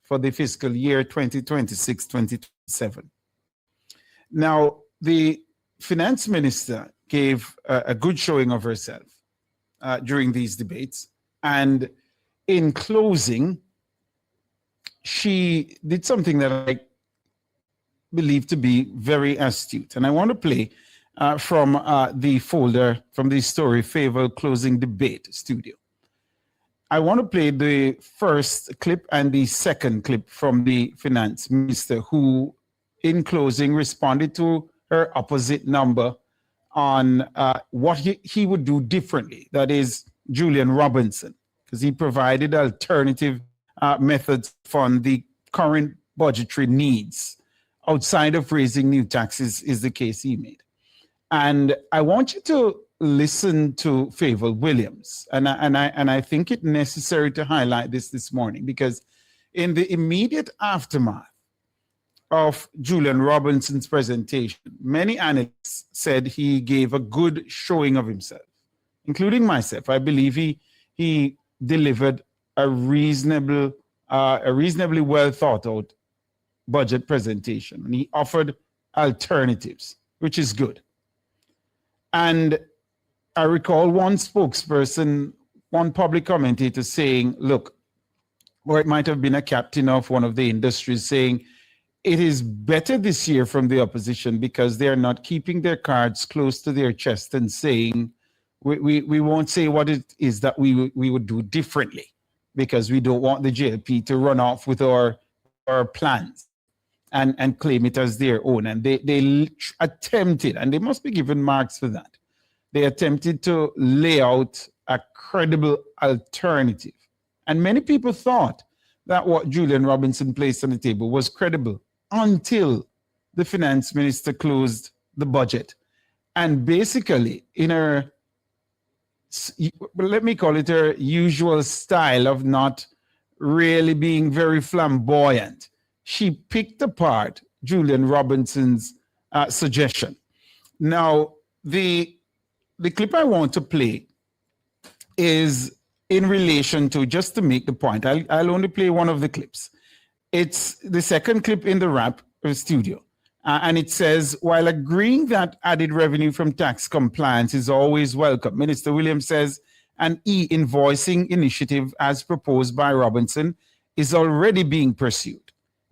for the fiscal year 2026-2027. Now, the finance minister gave a good showing of herself during these debates. And in closing, she did something that I believe to be very astute. And I want to play from the folder, from the story, Favor Closing Debate Studio. I want to play the first clip and the second clip from the finance minister, who in closing responded to her opposite number on what he would do differently. That is Julian Robinson, because he provided alternative methods to fund the current budgetary needs outside of raising new taxes, is the case he made. And I want you to listen to Favor Williams. And I think it necessary to highlight this morning, because in the immediate aftermath of Julian Robinson's presentation, many analysts said he gave a good showing of himself, including myself. I believe he delivered a reasonably well thought out budget presentation, and he offered alternatives, which is good. And I recall one spokesperson, one public commentator saying, look, or it might have been a captain of one of the industries saying, it is better this year from the opposition because they're not keeping their cards close to their chest and saying, we won't say what it is that we would do differently, because we don't want the JLP to run off with our plans and claim it as their own. And they attempted, and they must be given marks for that, they attempted to lay out a credible alternative. And many people thought that what Julian Robinson placed on the table was credible until the finance minister closed the budget. And basically, in her, let me call it her usual style of not really being very flamboyant, she picked apart Julian Robinson's suggestion. Now, the clip I want to play is in relation to, just to make the point, I'll only play one of the clips. It's the second clip in the wrap studio. And it says, while agreeing that added revenue from tax compliance is always welcome, Minister Williams says an e-invoicing initiative as proposed by Robinson is already being pursued.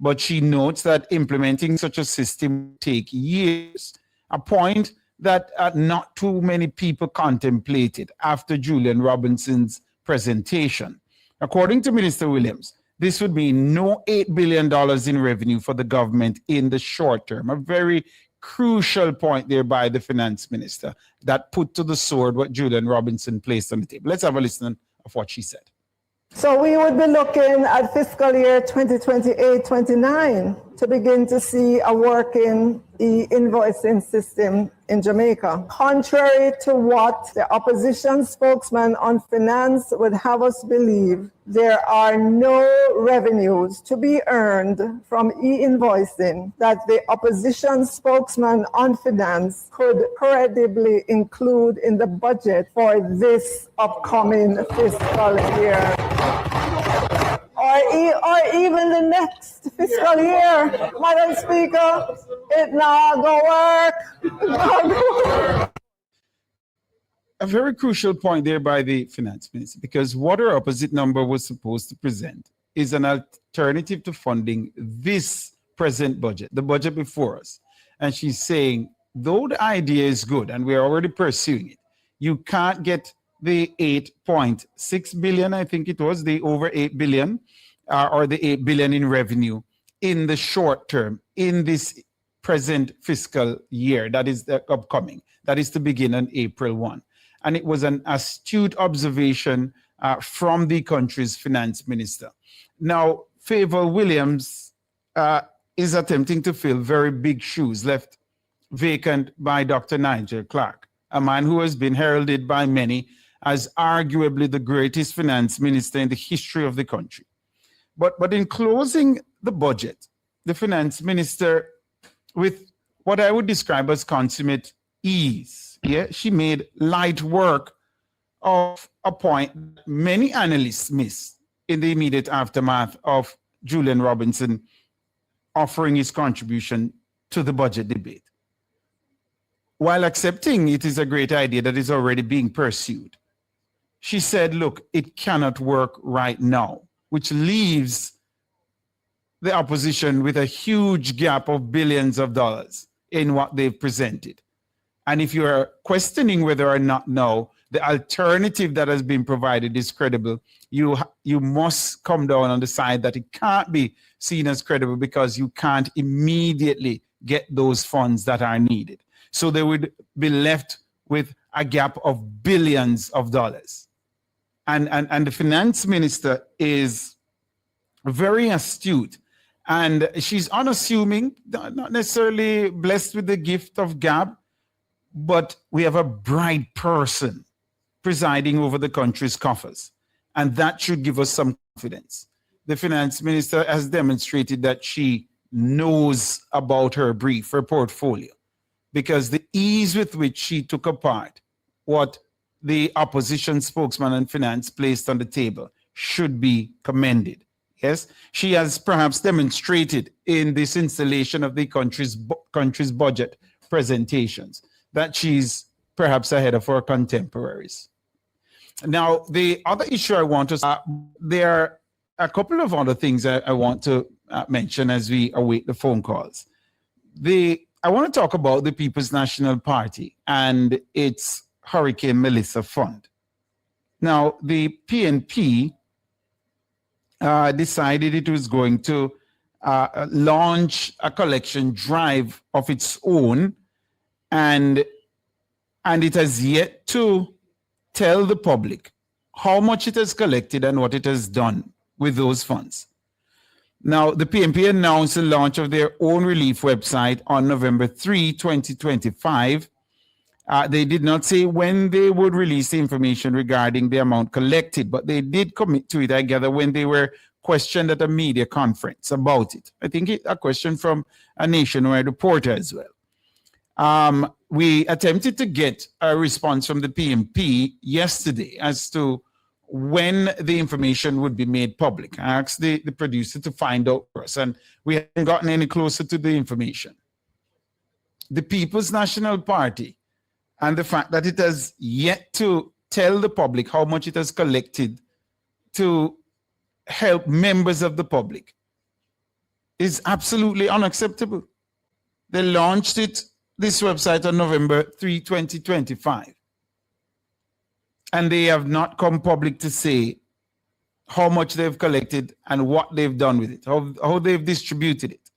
But she notes that implementing such a system will take years, a point that not too many people contemplated after Julian Robinson's presentation. According to Minister Williams, this would mean no $8 billion in revenue for the government in the short term. A very crucial point there by the finance minister that put to the sword what Julian Robinson placed on the table. Let's have a listen of what she said. So we would be looking at fiscal year 2028-29 to begin to see a working e-invoicing system in Jamaica. Contrary to what the opposition spokesman on finance would have us believe, there are no revenues to be earned from e-invoicing that the opposition spokesman on finance could credibly include in the budget for this upcoming fiscal year. Or even the next fiscal year. Madam Speaker, it not gonna work. A very crucial point there by the finance minister, because what her opposite number was supposed to present is an alternative to funding this present budget, the budget before us. And she's saying, though the idea is good and we're already pursuing it, you can't get the 8.6 billion, I think it was, the over 8 billion, or the 8 billion in revenue in the short term, in this present fiscal year that is upcoming, that is to begin on April 1. And it was an astute observation from the country's finance minister. Now, Favor Williams is attempting to fill very big shoes left vacant by Dr. Nigel Clark, a man who has been heralded by many as arguably the greatest finance minister in the history of the country. But in closing the budget, the finance minister, with what I would describe as consummate ease, she made light work of a point many analysts missed in the immediate aftermath of Julian Robinson offering his contribution to the budget debate. While accepting it is a great idea that is already being pursued, she said, look, it cannot work right now, which leaves the opposition with a huge gap of billions of dollars in what they've presented. And if you are questioning whether or not now the alternative that has been provided is credible, you must come down on the side that it can't be seen as credible because you can't immediately get those funds that are needed. So they would be left with a gap of billions of dollars. And the finance minister is very astute, and she's unassuming, not necessarily blessed with the gift of gab, but we have a bright person presiding over the country's coffers, and that should give us some confidence. The finance minister has demonstrated that she knows about her brief, her portfolio, because the ease with which she took apart what the opposition spokesman on finance placed on the table should be commended. Yes, she has perhaps demonstrated in this installation of the country's budget presentations that she's perhaps ahead of her contemporaries. Now, the other issue I want to there are a couple of other things I want to mention as we await the phone calls. I want to talk about the People's National Party and its Hurricane Melissa Fund. Now, the PNP decided it was going to launch a collection drive of its own, and it has yet to tell the public how much it has collected and what it has done with those funds. Now, the PNP announced the launch of their own relief website on November 3, 2025. They did not say when they would release the information regarding the amount collected, but they did commit to it, I gather, when they were questioned at a media conference about it. I think a question from a nationwide reporter as well. We attempted to get a response from the PNP yesterday as to when the information would be made public. I asked the producer to find out for us, and we haven't gotten any closer to the information. The People's National Party and the fact that it has yet to tell the public how much it has collected to help members of the public is absolutely unacceptable. They launched this website on November 3, 2025. And they have not come public to say how much they've collected and what they've done with it, how they've distributed it.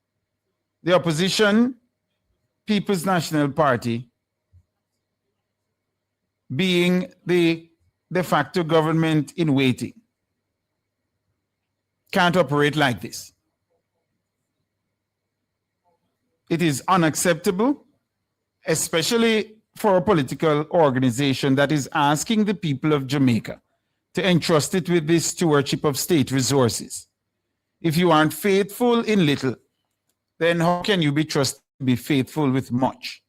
The opposition, People's National Party, being the de facto government in waiting, can't operate like this. It is unacceptable, especially for a political organization that is asking the people of Jamaica to entrust it with the stewardship of state resources. If you aren't faithful in little, then how can you be trusted to be faithful with much?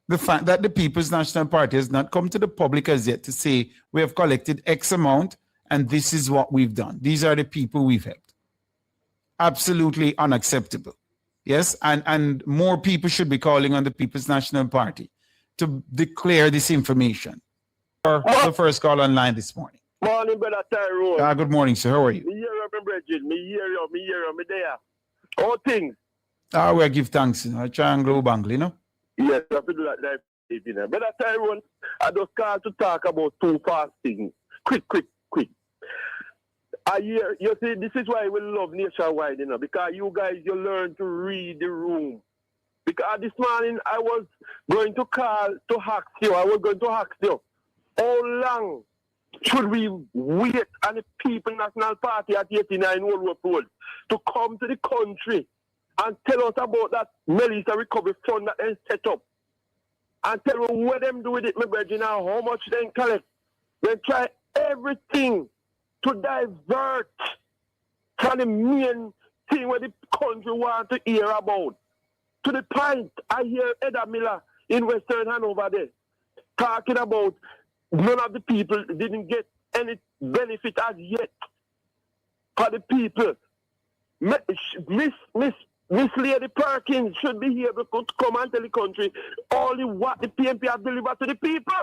The fact that the People's National Party has not come to the public as yet to say, we have collected X amount and this is what we've done. These are the people we've helped. Absolutely unacceptable. Yes, and more people should be calling on the People's National Party to declare this information. The first call online this morning. Morning, brother Tyrone. Good morning, sir. How are you? Me hear you, brethren. Me hear you, me there. All things. We give thanks. I try and grow bangle, you know? Yes, I have to do that. Brother Tyrone, I just called to talk about two fast things. Quick. I hear, you see, this is why we love Nationwide, you know, because you guys, you learn to read the room. Because this morning I was going to call to ask you, how long should we wait on the People's National Party at 89 Old Road to come to the country and tell us about that Melissa Recovery Fund that they set up? And tell us what them do with it, my brother, now, how much they collect. They try everything to divert from the main thing where the country wants to hear about. To the point, I hear Edda Miller in Western Hanover there talking about none of the people didn't get any benefit as yet for the people. Miss Lady Perkins should be able to come and tell the country only what the PNP have delivered to the people.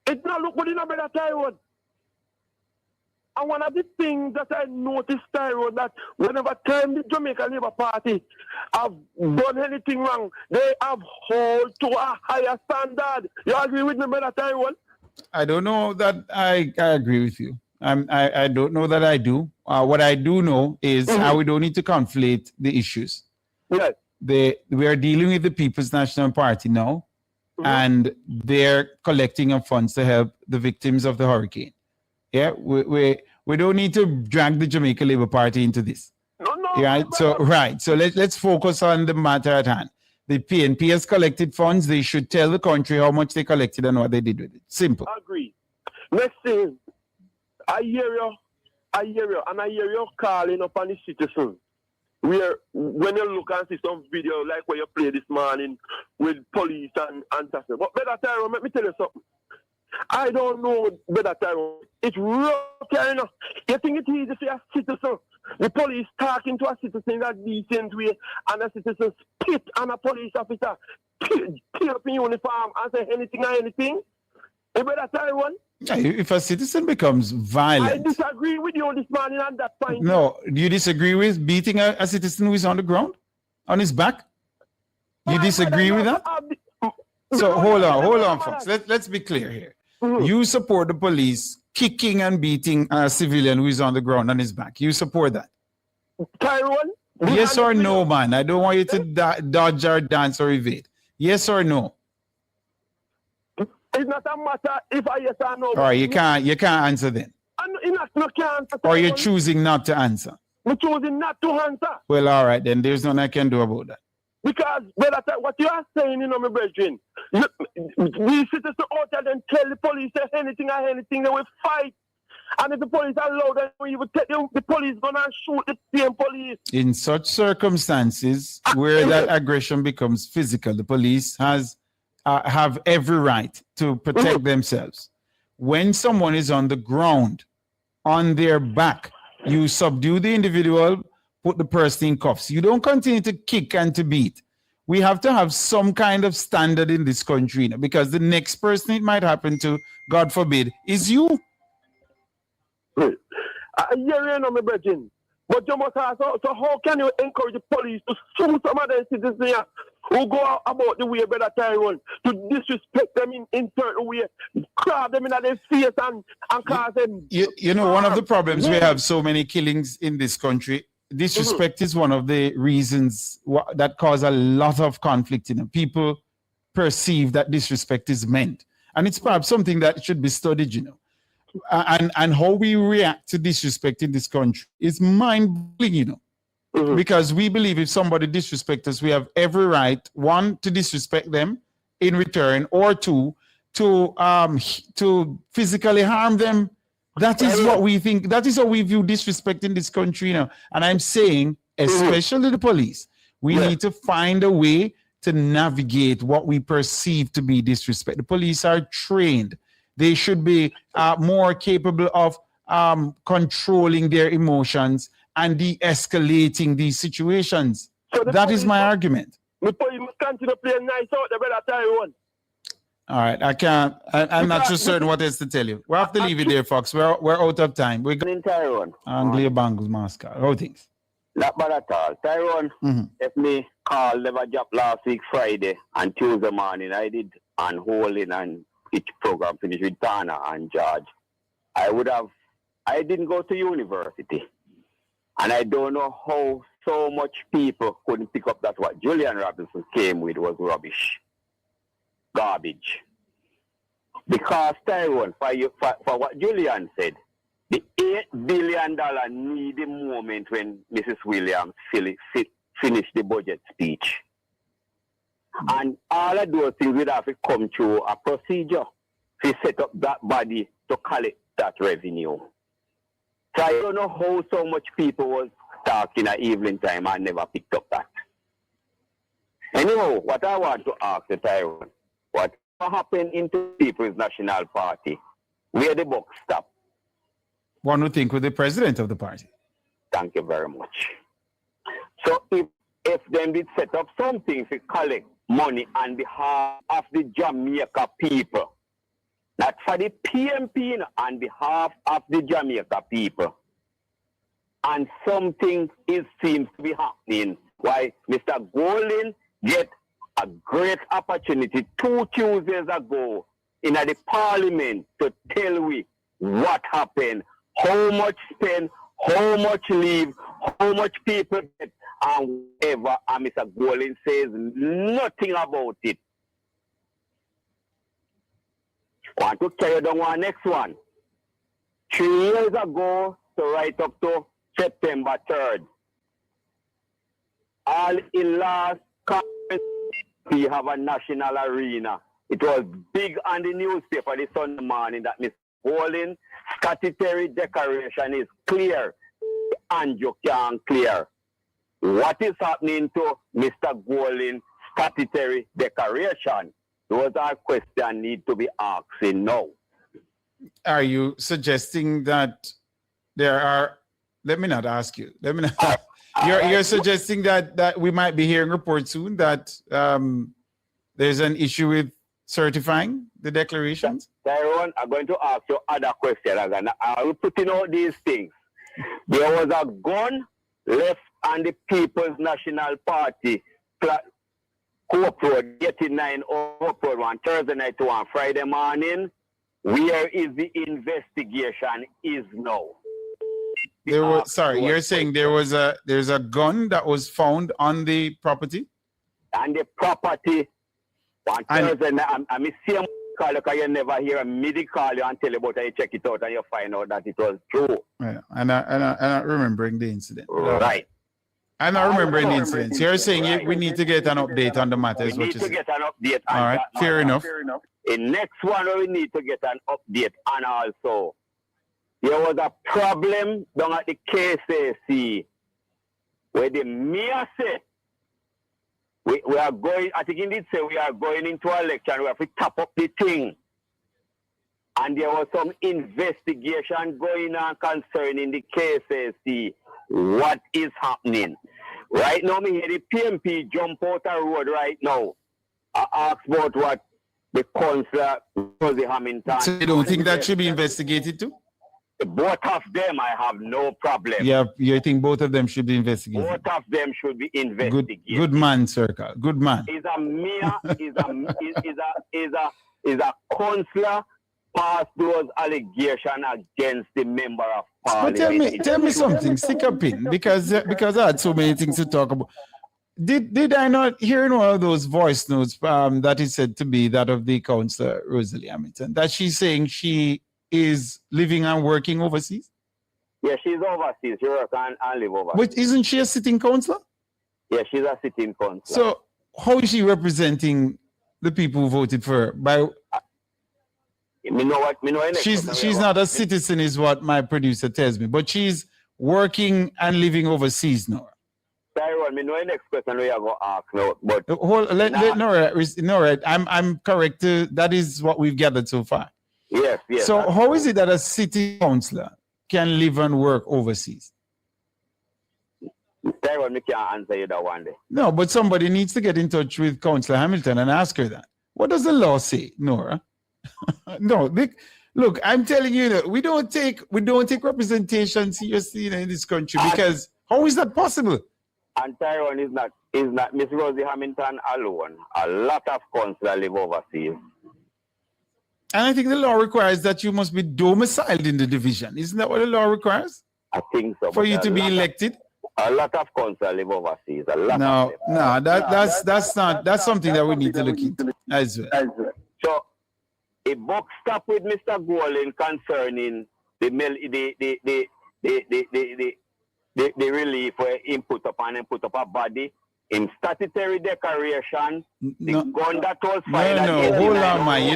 It's not look good in a better Tyrone. And one of the things that I noticed, Tyrone, that whenever time the Jamaica Labour Party have done anything wrong, they have held to a higher standard. You agree with me, brother Tyrone? I don't know that I agree with you. I don't know that I do. What I do know is how we don't need to conflate the issues. Yes. We are dealing with the People's National Party now, and they're collecting up funds to help the victims of the hurricane. Yeah, we don't need to drag the Jamaica Labour Party into this. No. Right. So let's focus on the matter at hand. The PNP has collected funds. They should tell the country how much they collected and what they did with it. Simple. Agree. Next thing, I hear you, and I hear you calling upon the citizens. Where when you look and see some video like what you played this morning with police and stuff. But better Tyrone, let me tell you something. I don't know better Tyrone. It's real, you know. You think it's easy for a citizen? The police talking to a citizen in a decent way, and a citizen spit on a police officer, tear up in uniform and say anything or anything? You better Tyrone? If a citizen becomes violent... I disagree with you this morning on that point. No, do you disagree with beating a citizen who is on the ground, on his back? You disagree with that? So hold on, folks. Let's be clear here. You support the police kicking and beating a civilian who is on the ground on his back. You support that? Tyrone? Yes or no, man? I don't want you to dodge or dance or evade. Yes or no? It's not a matter if I yes or no. All right, you can't answer then. No can't. Or you're choosing not to answer. We're choosing not to answer. Well, all right, then there's nothing I can do about that. Because, brother, what you are saying, you know, my brethren, we citizens out there then tell the police anything, they will fight. And if the police allow them, you will tell the police gonna shoot the same police. In such circumstances where that aggression becomes physical, the police have every right to protect themselves. When someone is on the ground, on their back, you subdue the individual, put the person in cuffs. You don't continue to kick and to beat. We have to have some kind of standard in this country now, because the next person it might happen to, God forbid, is you. I hear you know, my brethren. But you must ask, so how can you encourage the police to sue some of the citizens here who go about the way, brother Tyrone, to disrespect them in certain way, crab them in their face and cause them... You know, one of the problems we have so many killings in this country, disrespect is one of the reasons that cause a lot of conflict. You know, people perceive that disrespect is meant. And it's perhaps something that should be studied, you know. And how we react to disrespect in this country is mind-blowing, you know. Because we believe if somebody disrespects us, we have every right, one, to disrespect them in return, or two, to physically harm them. That is what we think. That is how we view disrespect in this country, you know. And I'm saying, especially the police, we need to find a way to navigate what we perceive to be disrespect. The police are trained. They should be more capable of controlling their emotions and de-escalating these situations. So that is my argument. The police must continue to play nice out there, brother Tyrone. All right, I can't. I'm not so certain what else to tell you. We'll have to leave it there, folks. We're out of time. We're going in Tyrone. Anglia Bangles Mascot. How things? Not bad at all. Tyrone, if me call never job last week Friday and Tuesday morning, I did unholding and each program finished with Tana and George. I didn't go to university. And I don't know how so much people couldn't pick up that what Julian Robinson came with was rubbish. Garbage. Because Tyrone, for what Julian said, the $8 billion needy moment when Mrs. Williams finished the budget speech. And all of those things would have to come through a procedure to set up that body to collect that revenue. So I don't know how so much people was talking at evening time and never picked up that. Anyhow, what I want to ask the Tyrone, what happened in the People's National Party? Where the buck stop? One would think with the president of the party. Thank you very much. So if them did set up something to collect money on behalf of the Jamaica people, not for the PNP, on behalf of the Jamaica people, and something seems to be happening, why Mr. Golin get a great opportunity 2 Tuesdays ago in the parliament to tell we what happened, how much spend, how much leave, how much people get, and whatever, and Mr. Golin says nothing about it. Want to carry down one next one. 3 years ago, to right up to September 3rd, all in last conference, we have a national arena. It was big on the newspaper this Sunday morning that Mr. Golin statutory declaration is clear and you can clear. What is happening to Mr. Golin statutory declaration? Those are questions need to be asking now. Are you suggesting that there are? Let me not ask you. Let me not. You're suggesting that we might be hearing reports soon that there's an issue with certifying the declarations? Tyrone, I'm going to ask you other questions. I will put in all these things. There was a gun left on the People's National Party Court Road, 89 Hope Road, on Thursday night to on Friday morning. Where is the investigation is now? There was, sorry, you're saying there's a gun that was found on the property? On the property on Thursday night. I'm the same call because you never hear me call you and tell you about it, you check it out and you find out that it was true. Yeah, I'm not remembering the incident. Right. I'm not remembering the incident. So you're saying we need to get an update on the matter. We need to get an update on all right, that. fair enough. The next one we need to get an update on also. There was a problem down at the KCC where the mayor said we are going, I think he did say we are going into an election, we have to top up the thing. And there was some investigation going on concerning the KCC. What is happening? Right now, me hear the PNP jump out the road right now. I ask about what the councillor Rosie Hamilton. So you don't think that should be investigated too? Both of them, I have no problem. Yeah, you think both of them should be investigated? Both of them should be investigated. Good man, Circle. Good man. Is a mayor, is a councillor pass those allegations against the member of parliament. But tell me something. Stick a pin because I had so many things to talk about. Did I not hear in one of those voice notes that is said to be that of the councillor Rosalie Hamilton that she's saying she is living and working overseas? Yeah, she's overseas. She works and live overseas. But isn't she a sitting councillor? Yeah, she's a sitting councillor. So how is she representing the people who voted for her? She's not a citizen, is what my producer tells me, but she's working and living overseas now. Tyrone, me know the next question we are going to ask now, but no, I'm correct. That is what we've gathered so far. Yes. So how is it that a city councillor can live and work overseas? Tyrone, me can't answer you that one day. No, but somebody needs to get in touch with Councillor Hamilton and ask her that. What does the law say, Nora? No, look, I'm telling you that we don't take representation seriously in this country because how is that possible? And Tyrone is not Miss Rosie Hamilton alone. A lot of councillors live overseas. And I think the law requires that you must be domiciled in the division. Isn't that what the law requires? I think so. For you to be elected? A lot of councillors live overseas. That's something that we need to look into as well. So, a box stop with Mr. Golin concerning the relief where he put up a body in statutory declaration. The gun that was fired. No, hold on, man.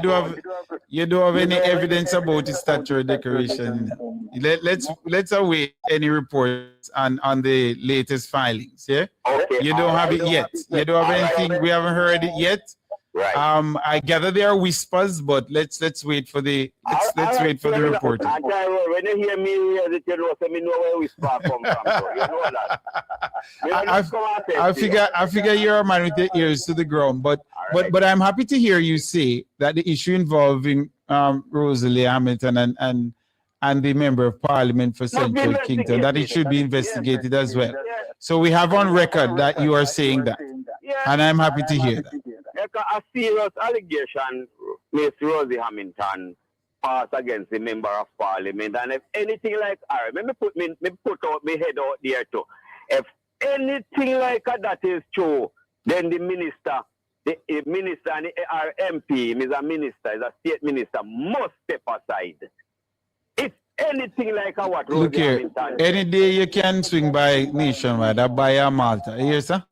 You don't have any evidence about the statutory declaration. Let's await any reports on the latest filings. Yeah. Okay. You don't have it yet. You don't have anything. We haven't heard it yet. Right. I gather there are whispers, but let's wait for the let's wait for the report. And Tyrone, when you hear me, you know, so me know where whisper come from. So you know that. I figure you're a man with your ears to the ground, but I'm happy to hear you say that the issue involving Rosalie Hamilton and the member of parliament for Central Kingdom, that it should be investigated as well. So we have on record that you are saying that, and I'm happy to hear that. A serious allegation, Miss Rosie Hamilton passed against the member of parliament, and if anything like her, me put out my head out there too. If anything like that is true, then the minister and our MP, Mr. Minister, is a state minister, must step aside. If anything like what Rosie Look here, Hamilton, any day you can swing by Nationwide or by Malta. You hear, sir?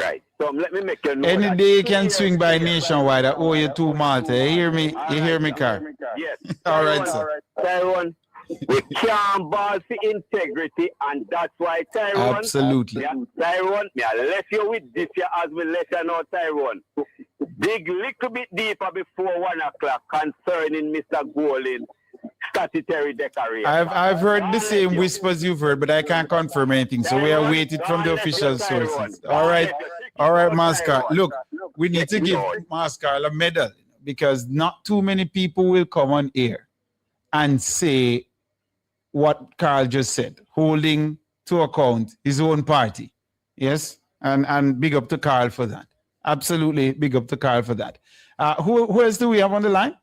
right. So let me make you know. Any day you can swing by Nationwide or owe you to Malta. You hear me? You hear me, Carl? Yes. All right, sir. Tyrone, we can't ball for integrity, and that's why Tyrone. Absolutely. Tyrone, I left you with this year as we let you know, Tyrone. Dig little bit deeper before 1 o'clock concerning Mr. Golin statutory decoration. I've heard the same whispers you've heard, but I can't confirm anything. So we are waiting from the official sources. All right, Mascar. Look, we need to give Mascar a medal because not too many people will come on air and say what Carl just said, holding to account his own party. Yes, and big up to Carl for that. Absolutely, big up to Carl for that. Who else do we have on the line?